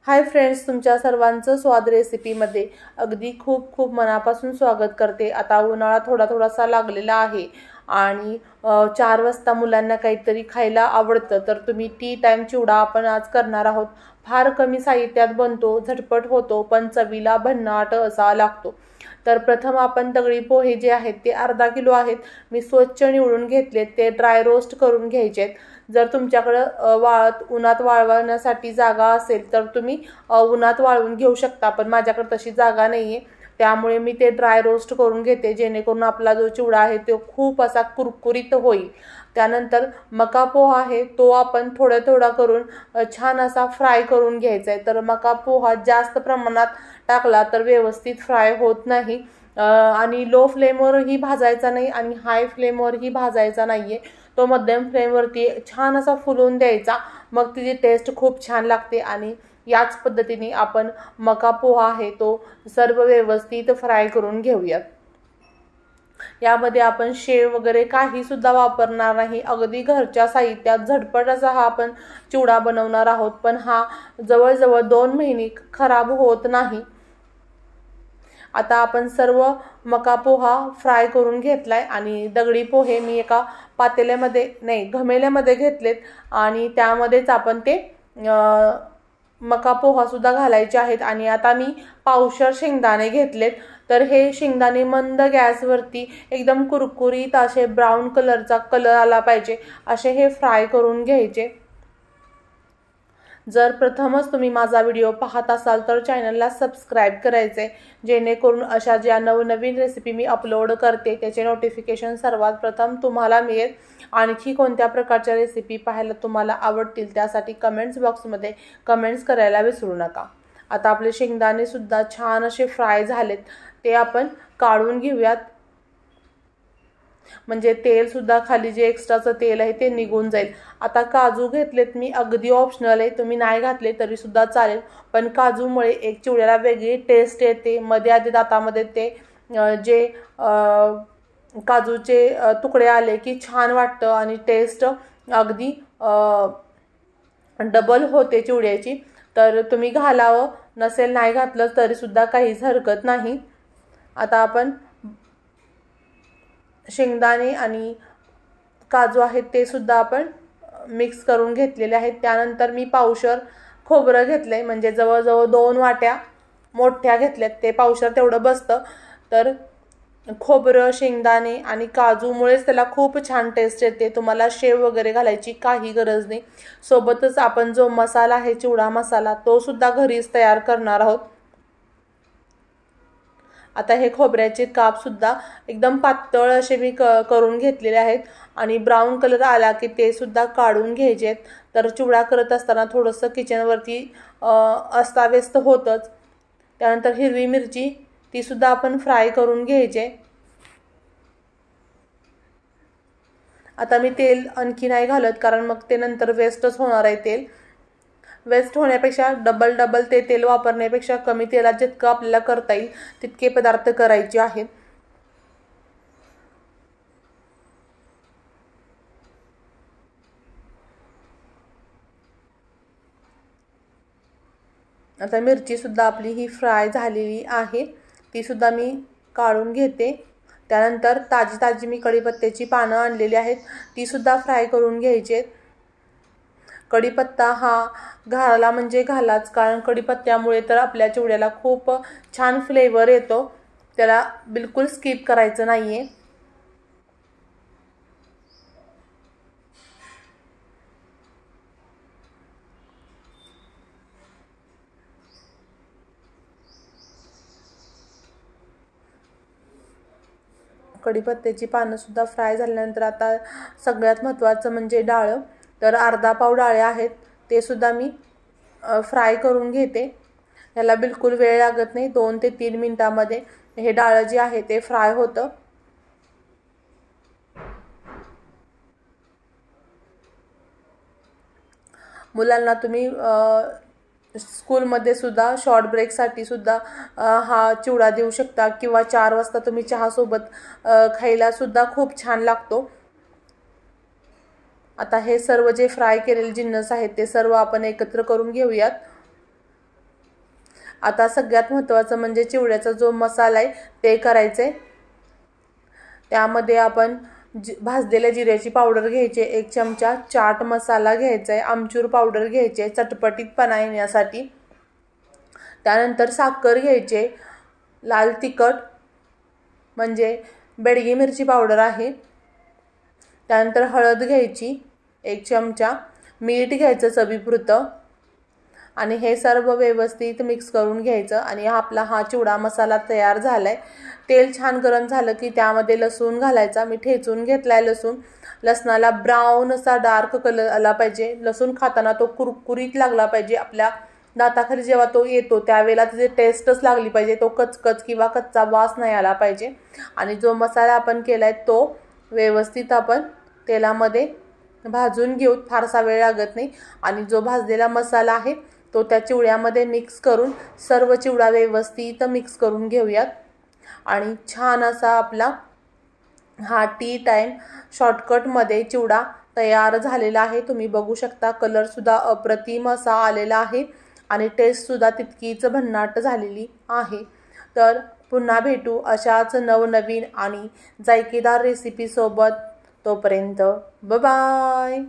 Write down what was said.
Hi friends, तुमच्या सर्वांचं स्वाद रेसिपीमध्ये अगदी खूप खूप मनापासून स्वागत करते। आता उन्हाळा थोडासा लागलेला आहे आणि 4 वाजता मुलांना काहीतरी खायला आवडतं, तर तुम्ही टी टाइम चिवडा आपण आज करणार आहोत। फार कमी साहित्यात बनतो, झटपट होतो, पण चवीला भन्नाट असा लागतो। तर प्रथम आपण दगडी पोहे जे आहेत ते अर्धा किलो आहेत, मी स्वच्छ निवडून घेतलेत। ते ड्राय रोस्ट करून घ्यायचे। जर तुमच्याकडे उन्हात वाळवण्यासाठी जागा असेल तर तुम्ही उन्हात वाळवून घेऊ शकता, पण माझ्याकडे तशी जागा नाहीये, त्यामुळे मी ते ड्राय रोस्ट करून घेते, जेणेकरून आपला जो चिवडा आहे तो खूप असा कुरकुरीत होईल। त्यानंतर मका पोहा आहे तो आपण थोडा करून छान असा फ्राय करून घ्यायचा आहे। तर मका पोहा जास्त प्रमाणात टाकला तर व्यवस्थित फ्राय होत नाही आणि लो फ्लेमवरही भाजायचा नाही आणि हाय फ्लेमवरही भाजायचा नाहीये, तो मध्यम फ्लेमवरती छान असा फुलवून द्यायचा, मग तिची टेस्ट खूप छान लागते। आणि याच पद्धतीने आपण मका पोहा आहे तो सर्व व्यवस्थित फ्राय करून घेऊयात। यामध्ये आपण शेव वगैरे काही सुद्धा वापरणार नाही, अगदी घरच्या साहित्यात झटपट असा हा आपण चिवडा बनवणार आहोत, पण हा जवळजवळ 2 महिने खराब होत नाही। आता आपण सर्व मका पोहा फ्राय करून घेतलाय आणि दगडी पोहे मी एका पातेल्यामध्ये नाही घमेल्यामध्ये घेतलेत आणि त्यामध्येच आपण ते मका पोहा सुद्धा घालायचे आहेत। आणि आता मी पावशर शेंगदाणे घेतलेत, तर हे शेंगदाणे मंद गॅसवरती एकदम कुरकुरीत असे ब्राऊन कलरचा कलर आला पाहिजे असे हे फ्राय करून घ्यायचे। जर प्रथमच तुम्ही माझा व्हिडिओ पाहत असाल तर चॅनलला सबस्क्राइब करायचे, जेणेकरून अशा ज्या नवनवीन रेसिपी मी अपलोड करते त्याचे नोटिफिकेशन सर्वात प्रथम तुम्हाला मिळेल। आणखी कोणत्या प्रकारच्या रेसिपी पाहायला तुम्हाला आवडतील त्यासाठी कमेंट्स बॉक्समध्ये कमेंट्स करायला विसरू नका। आता आपले शेंगदाणे सुद्धा छान असे फ्राय झालेत, ते आपण काढून घेऊयात, म्हणजे तेल सुद्धा खाली जे एक्स्ट्राचं तेल आहे ते निघून जाईल। आता काजू घेतलेत मी, अगदी ऑप्शनल आहे, तुम्ही नाही घातले तरी सुद्धा चालेल, पण काजूमुळे एक चिवड्याला वेगळी टेस्ट येते। मध्ये आधी दातामध्ये ते जे काजूचे तुकडे आले की छान वाटतं आणि टेस्ट अगदी डबल होते चिवड्याची। तर तुम्ही घालावं, नसेल नाही घातलं तरी सुद्धा काहीच हरकत नाही। आता आपण शेंगदाणे आणि काजू आहेत ते सुद्धा आपण मिक्स करून घेतलेले आहेत। त्यानंतर मी पावशर खोबरं घेतलंय, म्हणजे जवळजवळ 2 वाट्या मोठ्या घेतल्यात, ते पावशर तेवढं बसतं। तर खोबरं, शेंगदाणे आणि काजूमुळेच त्याला खूप छान टेस्ट येते, तुम्हाला शेव वगैरे घालायची काही गरज नाही। सोबतच आपण जो मसाला आहे चिवडा मसाला तो सुद्धा घरीच तयार करणार आहोत। आता हे खोबऱ्याचे काप सुद्धा एकदम पातळ असे मी करून घेतलेले आहेत आणि ब्राऊन कलर आला की ते सुद्धा काढून घ्यायचे। तर चिवडा करत असताना थोडंसं किचनवरती अस्ताव्यस्त होतंच। त्यानंतर हिरवी मिरची ती सुद्धा आपण फ्राय करून घ्यायचे। आता मी तेल आणखी नाही घालत, कारण मग ते नंतर वेस्टच होणार आहे। तेल वेस्ट होण्यापेक्षा डबल ते तेल वापरण्यापेक्षा कमी तेलात जितकं आपल्याला करता येईल तितके पदार्थ करायचे आहेत। आता मिरची सुद्धा आपली ही फ्राय झालेली आहे, ती सुद्धा मी काढून घेते। त्यानंतर ताजी मी कढीपत्त्याची पानं आणलेली आहेत, ती सुद्धा फ्राय करून घ्यायची। कढीपत्ता हा घाला म्हणजे घालाच, कारण कढीपत्त्यामुळे तर आपल्या चिवड्याला खूप छान फ्लेवर येतो, त्याला बिलकुल स्किप करायचं नाहीये। कढीपत्त्याची पानं सुद्धा फ्राय झाल्यानंतर आता सगळ्यात महत्त्वाचं म्हणजे डाळ, तर अर्धा पाव डाळे आहेत, ते सुद्धा मी फ्राय करून घेते। याला बिलकुल वेळ लागत नाही, 2 ते 3 मिनिटांमध्ये हे डाळ जे आहे ते फ्राय होतं। मुलांना तुम्ही स्कूलमध्ये सुद्धा शॉर्ट ब्रेकसाठी सुद्धा हा चिवडा देऊ शकता, किंवा 4 वाजता तुम्ही चहासोबत खायला सुद्धा खूप छान लागतो। आता हे सर्व जे फ्राय केलेले जिन्नस आहेत ते सर्व आपण एकत्र करून घेऊयात। आता सगळ्यात महत्त्वाचं म्हणजे चिवड्याचा जो मसाला आहे ते करायचे। त्यामध्ये आपण भाजलेल्या जिऱ्याची पावडर घ्यायची, 1 चमचा चाट मसाला घ्यायचा आहे, आमचूर पावडर घ्यायची आहे चटपटीतपणा येण्यासाठी, त्यानंतर साखर घ्यायची, लाल तिखट म्हणजे बेडगी मिरची पावडर आहे, त्यानंतर हळद घ्यायची 1 चमचा, मीठ घ्यायचं चवीपुरतं आणि हे सर्व व्यवस्थित मिक्स करून घ्यायचं। आणि आपला हा चिवडा मसाला तयार झालाय। तेल छान गरम झालं की त्यामध्ये लसूण घालायचा। मी ठेचून घेतलाय लसूण। लसणाला ब्राऊन असा डार्क कलर आला पाहिजे। लसूण खाताना तो कुरकुरीत लागला पाहिजे। आपल्या दाताखाली जेव्हा तो येतो त्यावेळेला त्याची टेस्टच लागली पाहिजे। तो कचकच किंवा कच्चा वास नाही आला पाहिजे। आणि जो मसाला आपण केलाय तो व्यवस्थित आपण तेलामध्ये भाजून घेऊ, फारसा वेळ लागत नाही। आणि जो भाजलेला मसाला आहे तो त्या चिवड्यामध्ये मिक्स करून सर्व चिवडा व्यवस्थित मिक्स करून घेऊयात। आणि छान असा आपला हा टी टाइम शॉर्टकटमध्ये चिवडा तयार झालेला आहे। तुम्ही बघू शकता कलर सुद्धा अप्रतिम असा आलेला आहे आणि टेस्ट सुद्धा तितकीच भन्नाट झालेली आहे। तर पुन्हा भेटू अशाच नवनवीन आणि जायकेदार रेसिपी सोबत। तोपर्यंत बाय बाय।